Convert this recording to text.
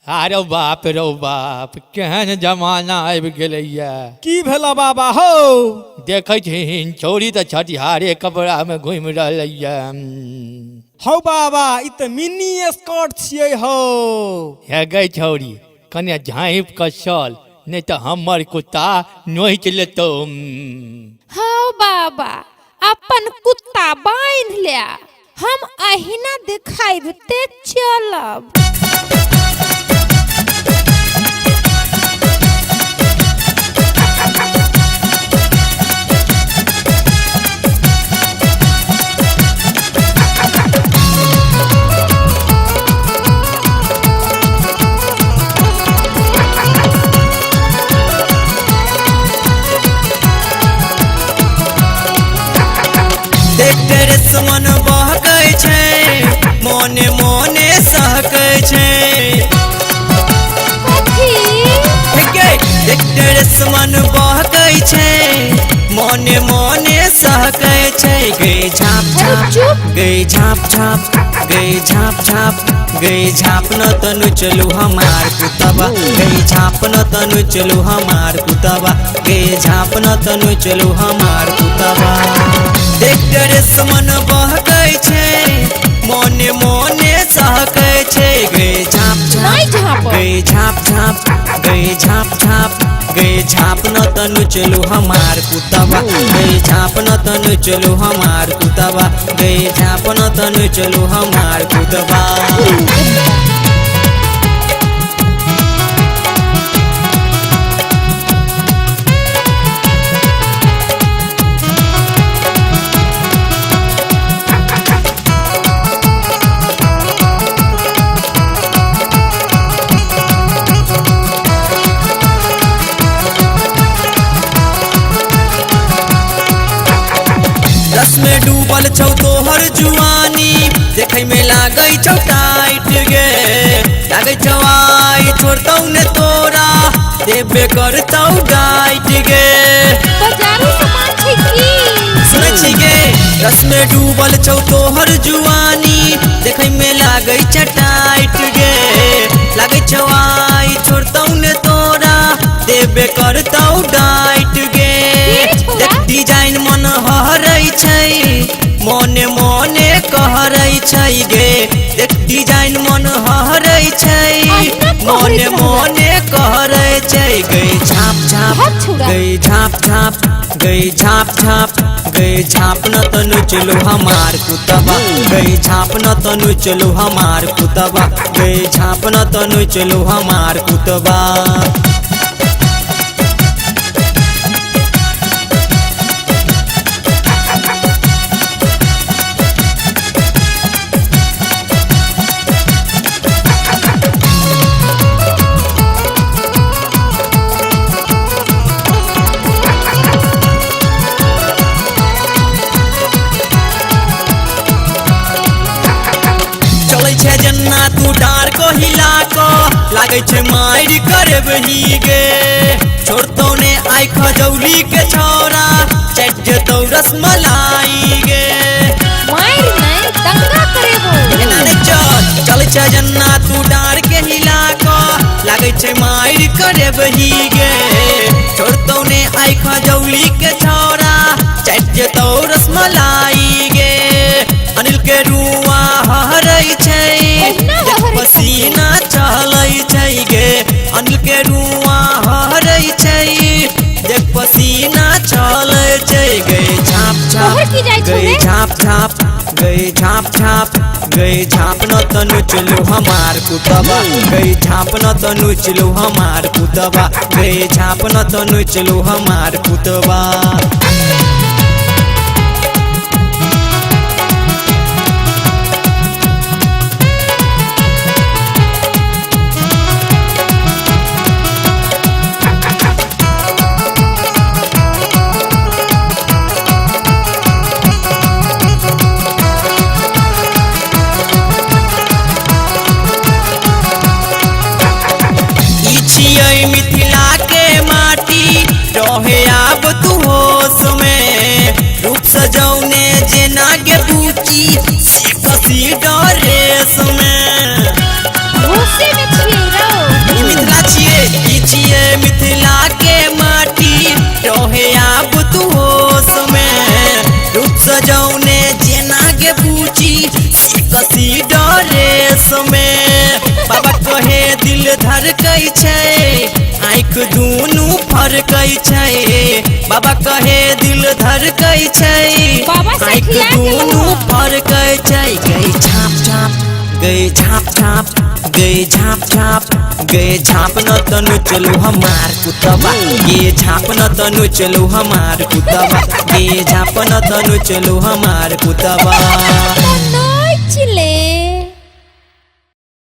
अरे बाप रो बाप केहन जमाना आबि गेलैया। की भेला बाबा हो? देखै छीन छौरी तऽ छठिहारे कपड़ा में घुमि रहलैया। हौ बाबा ई तऽ मिनी स्कर्ट छियै हो। हे गई छौरी कने झाँपि कऽ चल, नहीं तऽ हमर कुत्ता नोचि लेतौ। हौ बाबा अपन कुत्ता बांध ले, हम अहिना दिखाइब ते चलब। मन बहकै छै, मोने मोने सहकै छै। मन बहकै छै, मोने मोने सहकै छै। गई झाँप झाँप गई झाँप झाँप गई झाँप झाँप गई झाँप न तनु चलू हमार कुतबा। गई झाँप न तनु चलू हमार कुतबा। गई झाँप न तनु चलू हमार कुतबा। मन बहकै छै, मोने मोने सहकै छै। गई झाँप झाँप गई झाँप झाँप गई झाँप झाँप गई झाँप न तनु चलू हमार कुतबा। गई झाँप न तनु चलू हमार कुतबा। गई झाँप न तनु चलू हमार कुतबा। रस में डूबल छौ तोहर जुआनी, देखै में लागै छौ टाइट गे। लागै छौ आई छोड़तौ ने तोरा, देबे करतौ डाइट गे। बाजारू सामान छै की? सुनै छी गे रस में डूबल छौ तोहर जुआनी, देखै में लागै छ टाइट गे। लागै छौ आई छोड़तौ ने तोरा, देबे करतौ डाइट गे। डिजाइन मन हरै छै, मोने मोने कहरै छै गे। देख डिजाइन मन हरै छै, मोने मोने कहरै छै। गई झाँप झाँप गई झाँप झाँप गई झाँप झाँप गई झाँप न तनु चलू हमार कुतबा। गई झाँप न तनु चलू हमार कुतबा। गई झाँप न तनु चलू हमार कुतबा। जन्ना तू डार को हिला को लागै छै मार करबही गे। छोड़तौ ने आई खजौली के छौरा, चट जतौ रसमलाई गे। मार नहीं दंगा करेबो। एना ने चल छै जन्ना तू डार के हिला को लागै छै मार करबही गे। छोड़तौ ने आई खजौली के छौरा, चट जतौ रसमलाई गे। अनिल के रुआ हरै छै, पसीना चलै छै गे। अनिल के रुआ हरै छै, देख पसीना चलै छै। गई झाँप झाँप गई झाँप झाँप गई झाँप झाँप गई झाँप न तनु चलू हमार कुतबा। गई झाँप न तनु चलू हमार कुतबा। गई झाँप न तनु चलू हमार कुतबा। मिथिला के माटी रहे आब तू होश में। रूप सजौने जेना गे बूची से कसी डरेस में। गुस्से में छिए रहो। सरकै छै आँख दुनू फरकै छै बाबा कहे दिल धड़कै छै बाबा आँख सखिया के दुनू लोहा। फरकै छै गई छाप छाप गई झाप झाप गई झाप झाप गए झाप न तनु चलू हमार कुतबा ये झाप न तनु चलू हमार कुतबा ये झाप न तनु चलू हमार कुतबा तो नोच ले